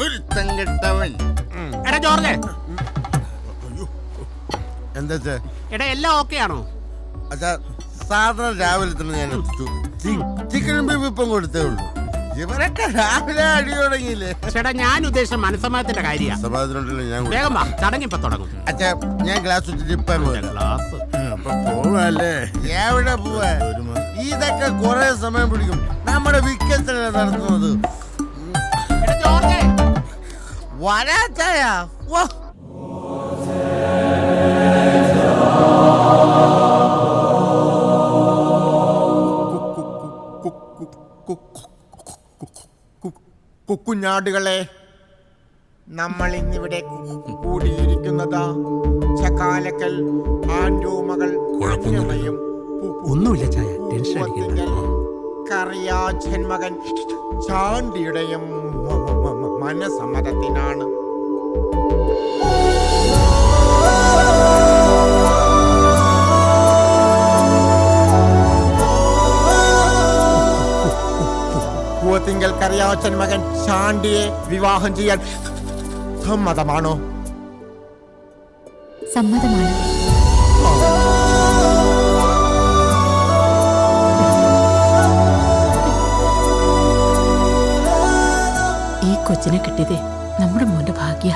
ഒരുത്തൻ കെട്ടവൻ. എടാ ജോർജ്, എന്താ എടാ എല്ലാം ഓക്കെ ആണോ? അച്ഛാ, സാധാരണ രാവിലെ തന്നെ ഞാൻ എത്തിച്ചു. ചിക്കനും ബീഫ് ഇപ്പം കൊടുത്തേ ഉള്ളൂ. ഇവരൊക്കെ രാവിലെ അടി തുടങ്ങിയില്ലേ? ചേട്ടാ, ഞാൻ ഉദ്ദേശിച്ച മനസ്സമാനത്തിന്റെ കാര്യമാണ്. സമാധാനമുണ്ടല്ലോ ഞാൻ. വേഗം വാ, ചടങ്ങ് ഇപ്പൊ തുടങ്ങും. അച്ഛാ, ഞാൻ ഗ്ലാസ് വെച്ചിട്ട് ഇപ്പം ഗ്ലാസ് അപ്പൊ പോവല്ലേ? എവിടെ പോവാ? ഇതൊക്കെ കുറെ സമയം പിടിക്കും. നമ്മുടെ വിക്കറ്റല്ലേ നടത്തുന്നത്. എടാ ജോർജ്, വരാച്ചായ കുഞ്ഞാടുകളെ, നമ്മൾ ഇന്നിവിടെ കൂടിയിരിക്കുന്നതാ ചക്കാലക്കൽ ആൻഡോമകൾ ഒന്നുമില്ല ചായ, ടെൻഷൻ അടിക്കണ്ട. കറിയാച്ചൻ മകൻ ചാണ്ടിയുടെയും മനസമ്മതത്തിനാണ്. പൂവത്തിങ്കൽ കറിയാച്ചൻ മകൻ ചാണ്ടിയെ വിവാഹം ചെയ്യാൻ സമ്മതമാണോ? സമ്മതമാണ്. ഈ കൊച്ചിനെ കിട്ടിയതേ നമ്മുടെ മോന്റെ ഭാഗ്യ.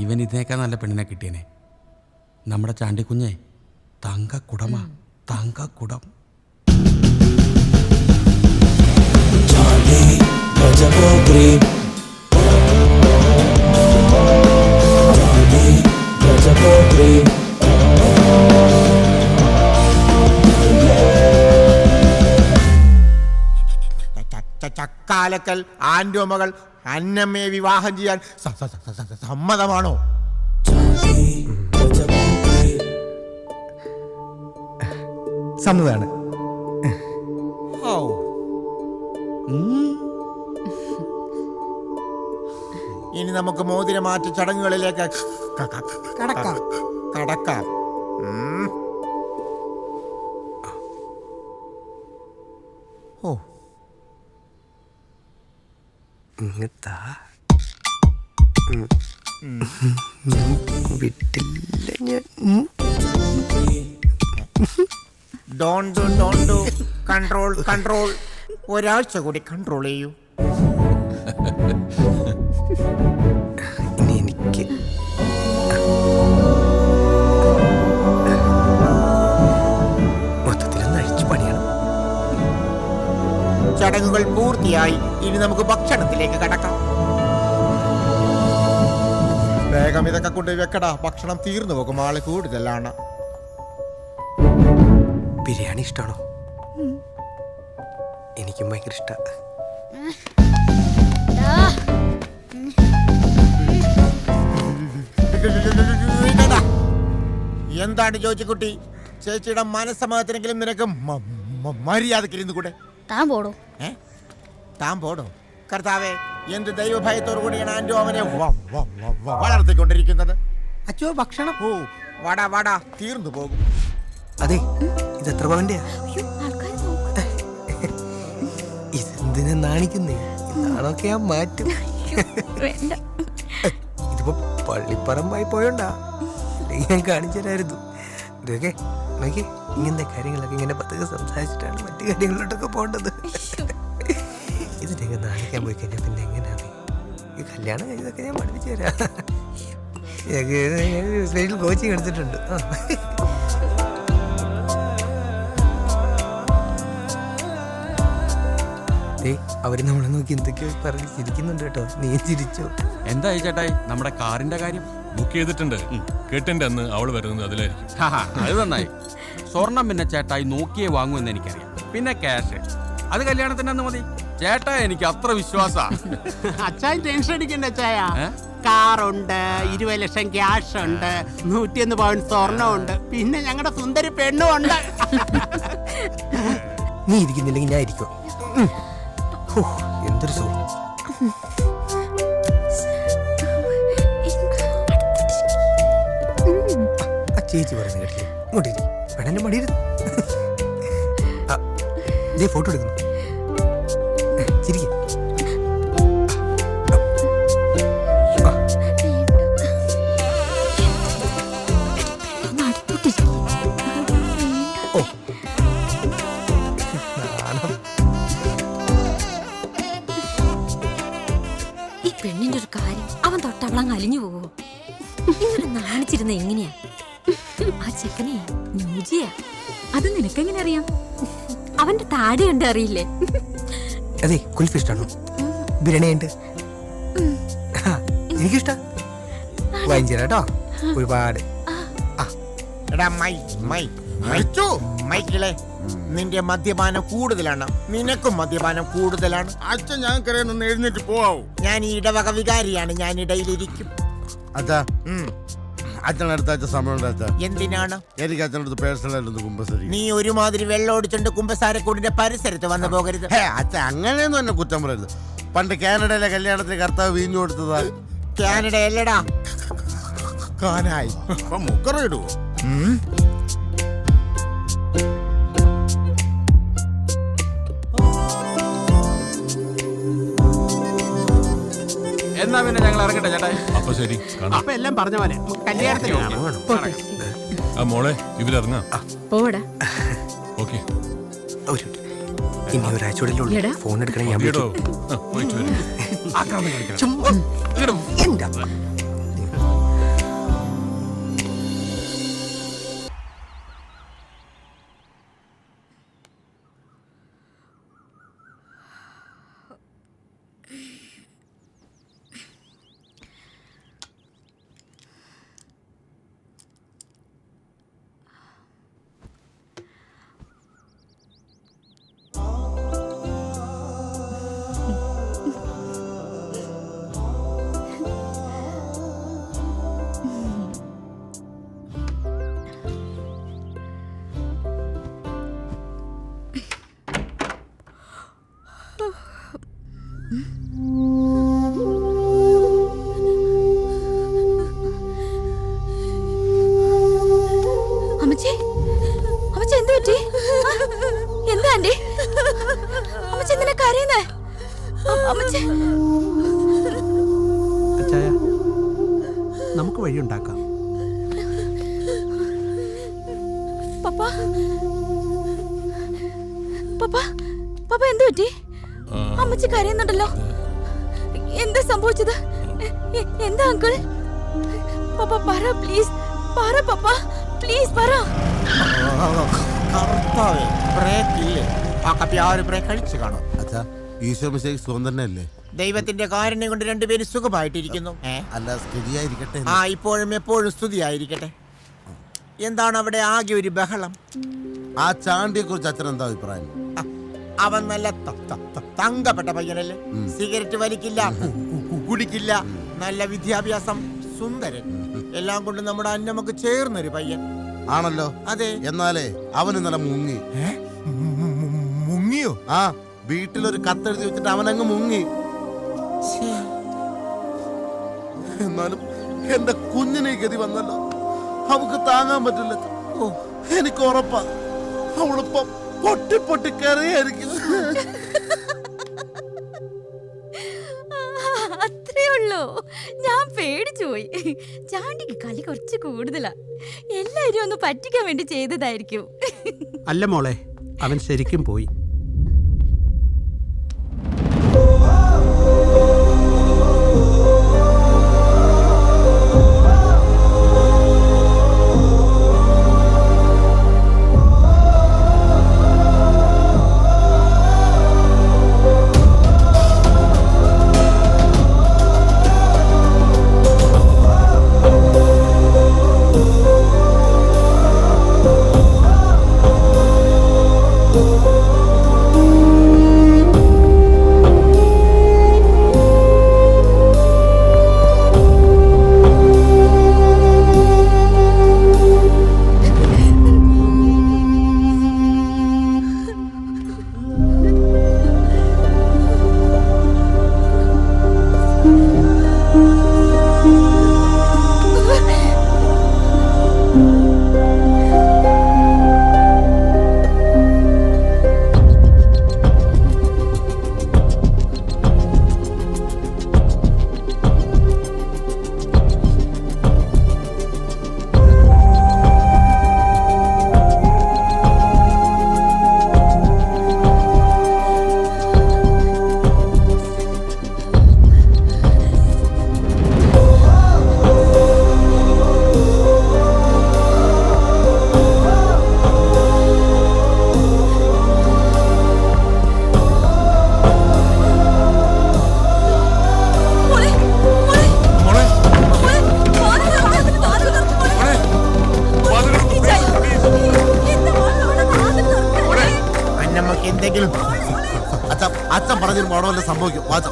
ഇവൻ ഇതിനേക്കാൾ നല്ല പെണ്ണിനെ കിട്ടിയനെ. നമ്മുടെ ചാണ്ടിക്കുഞ്ഞെ തങ്കക്കുടമാ, തങ്കക്കുടം. ചക്കാലക്കൽ ആൻഡോമകൾ അന്നമ്മയെ വിവാഹം ചെയ്യാൻ സമ്മതമാണോ? സമ്മതമാണ്. ഇനി നമുക്ക് മോതിരമാറ്റ ചടങ്ങുകളിലേക്ക് കടക്കാം. ഓ, വിട്ടില്ല ഞാൻ. Don't control. ഒരാഴ്ച കൂടി കൺട്രോൾ ചെയ്യൂ. ഇനി എനിക്ക് മൊത്തത്തിലൊന്ന് അഴിച്ചു പണിയണം. ചടങ്ങുകൾ പൂർത്തിയായി. ഇനി നമുക്ക് ഭക്ഷണത്തിലേക്ക് കടക്കാം. വേഗം ഇതൊക്കെ കൊണ്ട് വെക്കടാ, ഭക്ഷണം തീർന്നു പോകും. ആള് കൂടുതലാണ്. ബിരിയാണി ഇഷ്ടമാണോ? എനിക്കും ഭയങ്കര ഇഷ്ടമാണ്. എന്താണ് ജോജിക്കുട്ടി, ചേച്ചിയുടെ മനസ്സമ്മതത്തിനെങ്കിലും നിനക്ക് മര്യാദക്കിരുന്നു കൂടെ? താൻ പോടോ. കർത്താവേ, എന്ത് ദൈവഭയത്തോടു കൂടിയാണ് ആൻഡോ അവനെ വളർത്തിക്കൊണ്ടിരിക്കുന്നത്. അച്ഛോ, ഭക്ഷണം. ഓ, വാടാ, തീർന്നു പോകും. അതെ, ഇത് എത്ര പവന്റെയാ? ഇതെന്തിനാ നാണിക്കുന്നേ? നാണൊക്കെ ഞാൻ മാറ്റും. ഇതിപ്പോ പള്ളിപ്പറമ്പായി പോയോണ്ടാ, ഞാൻ കാണിച്ചു തരായിരുന്നു. ഇതൊക്കെ നോക്കി, ഇങ്ങനത്തെ കാര്യങ്ങളൊക്കെ ഇങ്ങനെ പതുക്കെ സംസാരിച്ചിട്ടാണ് മറ്റു കാര്യങ്ങളിലോട്ടൊക്കെ പോകേണ്ടത്. ഇതിനൊക്കെ നാണിക്കാൻ പോയി കഴിഞ്ഞാൽ പിന്നെ എങ്ങനെയാണ് ഈ കല്യാണം കഴിഞ്ഞതൊക്കെ ഞാൻ പഠിപ്പിച്ചു തരാം. സ്പെഷ്യൽ കോച്ചിങ് എടുത്തിട്ടുണ്ട്. അവര് നമ്മളെ നോക്കി എന്തൊക്കെയോ പറഞ്ഞ് ചിരിക്കുന്നുണ്ട് കേട്ടോ. നീ ചിരിച്ചോ? എന്തായി ചേട്ടായി നമ്മുടെ കാറിന്റെ കാര്യം? ബുക്ക് ചെയ്തിട്ടുണ്ട്. കേട്ടിന്റെ അന്ന് അവള് വരുന്നത് അതിലായിരിക്കും. അത് നന്നായി. സ്വർണം പിന്നെ ചേട്ടായി നോക്കിയേ വാങ്ങുമെന്ന് എനിക്കറിയാം. പിന്നെ ക്യാഷ് അത് കല്യാണത്തിന്റെ അന്ന് മതി. ചേട്ടാ, എനിക്ക് അത്ര വിശ്വാസാ. അച്ചായ ടെൻഷൻ അടിക്കണ്ട അച്ചായ. കാറുണ്ട്, 20 ലക്ഷം ക്യാഷ് ഉണ്ട്, 101 പവൻ സ്വർണ്ണമുണ്ട്, പിന്നെ ഞങ്ങളുടെ സുന്ദരി പെണ്ണും ഉണ്ട്. നീ ഇരിക്കുന്നില്ലെങ്കിൽ ഞാൻ ഇരിക്കും. എന്തൊരു സുഖം. ചേച്ചി പറയുന്നത് കേട്ടില്ലേ? ഇങ്ങോട്ട് പെണ്ണന്റെ മടിയിരുന്നു. ഫോട്ടോ എടുക്കുന്നു. ചിരിക്കും. പെണ്ണിന്റെ ഒരു കാര്യം അവൻ തൊട്ടവളങ്ങ് അലിഞ്ഞു പോവോ? ഇങ്ങനെ നാണിച്ചിരുന്ന എങ്ങനെയാ? ആ ചെക്കനെ ന്യൂജിയാ. അത് നിനക്കെങ്ങനെ അറിയാം? അവന്റെ താടി കണ്ട് അറിയില്ലേ? അതെ, കുൽഫി ഇഷ്ടമാണോ? ബിരിയാണിയുണ്ട്. എനിക്കിഷ്ട. വാങ്ങിച്ചേരാട്ടോ ഒരുപാട്. എടാ മൈച്ചു മൈക്കിളെ, നിന്റെ മദ്യപാനം കൂടുതലാണ്. നിനക്കും മദ്യപാനം കൂടുതലാണ്. അച്ഛൻ ഞങ്ങൾക്കറിയാൻ എഴുന്നേറ്റ് പോവാവൂ. ഞാൻ ഈ ഇടവക വികാരിയാണ്. ഞാൻ ഇടയിലിരിക്കും. അച്ഛാ അച്ഛൻ അടുത്ത ആഴ്ച സമയമുണ്ട് അച്ഛാ. എന്തിനാണ്? എനിക്ക് അച്ഛനടുത്ത് പേഴ്സണലായിട്ടൊന്ന് കുമ്പസരി. നീ ഒരുമാതിരി വെള്ളം ഒടിച്ചോണ്ട് കുമ്പസാരക്കൂടിന്റെ പരിസരത്ത് വന്നു പോകരുത്. അച്ഛൻ അങ്ങനെയൊന്നും എന്നെ കുറ്റം പറയരുത്. പണ്ട് കാനഡയിലെ കല്യാണത്തിന് കർത്താവ് വീഞ്ഞു കൊടുത്തതാ. കാനഡ അല്ലടാ, കാനായി. മുക്കറിയിടുവോ? എന്നാ പിന്നെ ഞങ്ങൾ ഇറങ്ങട്ടെ ചേട്ടാ. അപ്പൊ ശരി, കാണാം. അപ്പൊ എല്ലാം പറഞ്ഞ പോലെ നമുക്ക് കല്യാണത്തിന് കാണാം. പോട്ടെ. ആ മോളെ, ഇവരിറങ്ങാം. പോടാ. ഓക്കെ. ഒരു മിനിറ്റ്. ഇനി ഒരാഴ്ചയോടെ ഉള്ളൂ. എടാ. ഫോൺ എടുക്കണേ ഞാൻ ഈടോ, വിളിക്കും. പോയിട്ട് വരും. ആക്രാന്തം കാണിക്കണം. ചുമ്മാ എന്റെ അപ്പ. അമ്മച്ചി, അമ്മച്ചി എന്ത് പറ്റി? എന്താ ആന്റി? അമ്മച്ചി എന്തിനാ കരയുന്നേ? അമ്മച്ചി, അച്ചായ, നമുക്ക് വഴിയുണ്ടാക്കാം. പപ്പ പപ്പ പപ്പ എന്ത് പറ്റി? അമ്മച്ചി കരയുന്നുണ്ടല്ലോ. എന്താ സംഭവിച്ചത്? എന്താ അങ്കിൾ? പപ്പ പറ പ്ലീസ്, പറ പപ്പ പ്ലീസ് പറ. കർത്താവേ, ബ്രേക്ക് ഇല്ലേ? ആ കപ്പി ആ ഒരു ബ്രേക്ക് കഴിച്ചു കാണും. അച്ഛാ ഈശോ മിശിഹായ്ക്ക് സുഖം തന്നെയല്ലേ? ദൈവത്തിന്റെ കാരുണ്യം കൊണ്ട് രണ്ടുപേരും സുഖമായിട്ടിരിക്കുന്നു. അല്ല സ്ഥിതിയായിരിക്കട്ടെ. ആ ഇപ്പോഴും എപ്പോഴും സ്തുതിയായിരിക്കട്ടെ. എന്താണ് അവിടെ ആകെ ഒരു ബഹളം? ആ ചാണ്ടിയെ കുറിച്ച് അച്ഛൻ എന്താ അഭിപ്രായം? ആ, അവൻ നല്ല തങ്കപ്പെട്ട പയ്യനല്ലേ? സിഗരറ്റ് വലിക്കില്ല, കുടിക്കില്ല, നല്ല വിദ്യാഭ്യാസം, സുന്ദരൻ, എല്ലാം കൊണ്ട് നമ്മുടെ അന്നമ്മക്ക് ചേർന്നൊരു പയ്യൻ ആണല്ലോ. അതെ. എന്നാലേ അവന് നല്ല മുങ്ങി. മുങ്ങിയോ? ആ വീട്ടിലൊരു കത്തെഴുതി വെച്ചിട്ട് അവനങ്ങ് മുങ്ങി. എന്നാലും എന്റെ കുഞ്ഞിനെ ഗതി വന്നല്ലോ. അവക്ക് താങ്ങാൻ പറ്റില്ല. ഓ എനിക്ക് ഉറപ്പാ അവളിപ്പം പൊട്ടി പൊട്ടി കരയായിരിക്കും. അത്രേ ഉള്ളൂ. ഞാൻ പേടിച്ചു പോയി. ചാണ്ടിക്ക് കളി കുറച്ച് കൂടുതലാ. എല്ലാരും ഒന്ന് പറ്റിക്കാൻ വേണ്ടി ചെയ്തതായിരിക്കും. അല്ല മോളെ, അവൻ ശരിക്കും പോയി. അവിടെ വല്ല സംഭവിക്കും. വാച്ചോ.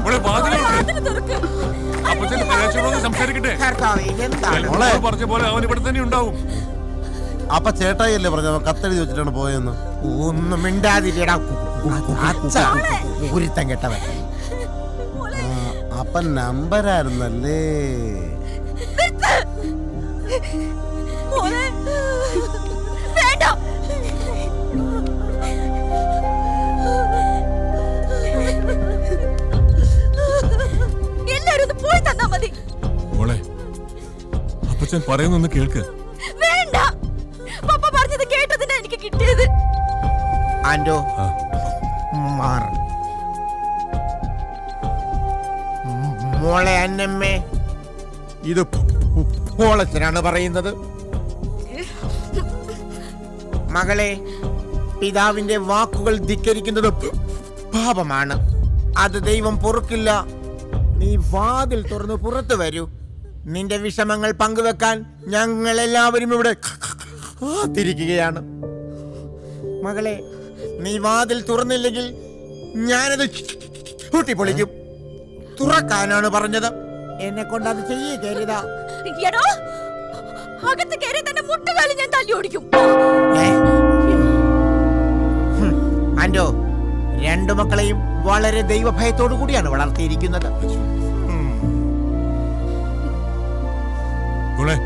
മോളെ വാതിലുണ്ട്. അപ്പച്ചൻ പ്രേക്ഷകരോട് സംസാരിക്കട്ടെ. കർത്താവേ, എന്താണ് മോളെ. പറഞ്ഞ പോലെ അവൻ ഇവിടെ തന്നെ ഉണ്ടാവും. അപ്പൊ ചേട്ടായി അല്ലേ പറഞ്ഞ കത്തെഴുതി വെച്ചിട്ടാണ് പോയെന്ന്? ഒന്നും മിണ്ടാതിരിടാ കുരുത്തം കെട്ടവൻ. അപ്പൊ നമ്പരായിരുന്നല്ലേ? വേണ്ട. എല്ലാരും ഒന്ന് പോയി തന്നാ മതി. മോളെ അപ്പച്ചൻ പറയുന്നൊന്ന് കേൾക്ക്. വേണ്ട. പപ്പ പറഞ്ഞത് കേട്ടതിനാ എനിക്ക് കിട്ടിയത്. ആൻഡോ ആ. മാർ മോളെ അന്നമ്മേ, ഇത് പോളച്ചനാണ് പറയുന്നത്. മകളെ, പിതാവിന്റെ വാക്കുകൾ ധിക്കരിക്കുന്നത് പാപമാണ്. അത് ദൈവം പൊറുക്കില്ല. നീ വാതിൽ തുറന്ന് പുറത്തു വരൂ. നിന്റെ വിഷമങ്ങൾ പങ്കുവെക്കാൻ ഞങ്ങൾ എല്ലാവരും ഇവിടെ കാത്തിരിക്കുകയാണ്. മകളെ, നീ വാതിൽ തുറന്നില്ലെങ്കിൽ ഞാനത് പൊട്ടിപ്പൊളിക്കും. തുറക്കാനാണ് പറഞ്ഞത്. എന്നെ കൊണ്ട് അത് ചെയ്യരുതാ. എടോ, അകത്ത് കയറി തന്നെ മുട്ടുകാലി ഞാൻ തല്ലി ഓടിക്കും. ആൻഡോ, രണ്ടു മക്കളെയും വളരെ ദൈവഭയത്തോടു കൂടിയാണ് വളർത്തിയിരിക്കുന്നത്. മോളെ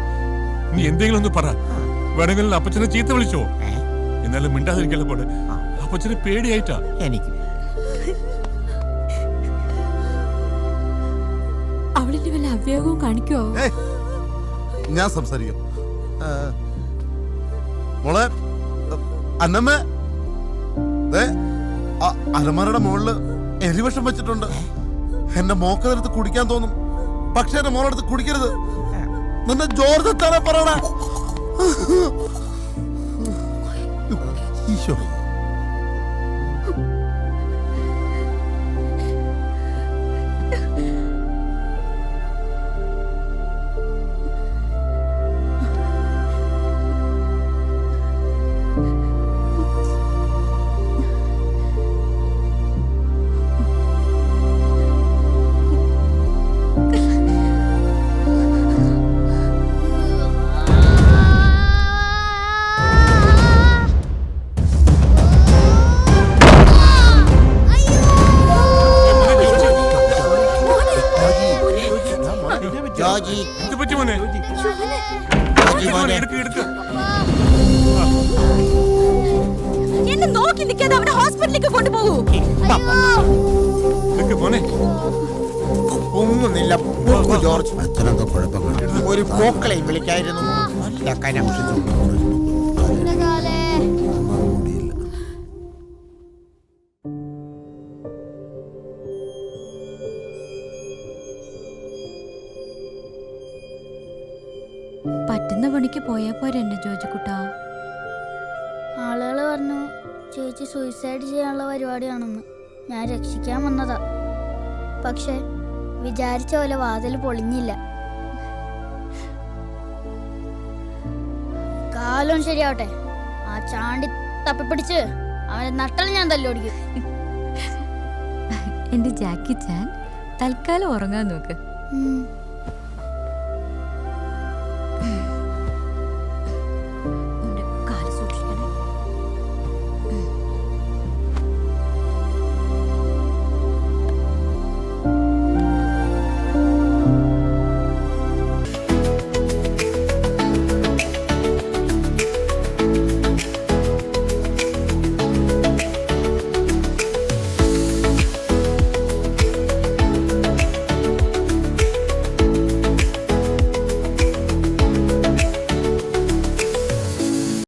നീ എന്തെങ്കിലും ഒന്ന് പറ. വേണമെങ്കിൽ അപ്പച്ചനെ ചീത്ത വിളിച്ചോ. എന്നാലും മിണ്ടാതിരിക്കല്ലേ പോലെ. അപ്പച്ചന് പേടിയായിട്ടാ. എനിക്ക് അവളിന്റെ വല്ല അവ്യോഗവും കാണിക്കുവോ? ഞാൻ സംസാരിക്കും. മോളെ അന്നമ്മ, അലമാരയുടെ മുകളില് എലിവിഷം വെച്ചിട്ടുണ്ട്. എന്റെ മോക്കതെടുത്ത് കുടിക്കാൻ തോന്നും, പക്ഷെ എന്റെ മോളെടുത്ത് കുടിക്കരുത്. നിന്റെ ജോർജ് എത്താനെ പറയണ. ഈശോ, ജോജി, എന്ത് പറ്റി മോനെ? ജോജി മോനെ, എടുക്ക് എടുക്ക്. എന്നെ നോക്കി നിൽക്കാതെ അവനെ ഹോസ്പിറ്റലിലേക്ക് കൊണ്ടുപോകൂ. എടുക്ക് മോനെ. ഒന്നുമില്ല. പോക്കൂ ജോർജ്. അച്ഛനെന്തോ കുഴപ്പങ്ങൾ. ഒരു പോക്കളെയും വിളിക്കായിരുന്നു. നല്ല കനം. പറ്റുന്ന പണിക്ക് പോയാ പോരെ എന്റെ ജോജിക്കുട്ടാ. ആളുകൾ പറഞ്ഞു ചേച്ചി സൂയിസൈഡ് ചെയ്യാനുള്ള പരിപാടിയാണെന്ന്. ഞാൻ രക്ഷിക്കാൻ വന്നതാ. പക്ഷെ വിചാരിച്ച പോലെ വാതിൽ പൊളിഞ്ഞില്ല. കാലം ശരിയാവട്ടെ. ആ ചാണ്ടി തപ്പിപ്പിടിച്ച് അവനെ നട്ടൽ ഞാൻ തല്ലോടിക്കും. എന്റെ ജാക്കി ചാൻ തൽക്കാലം ഉറങ്ങാൻ നോക്ക്.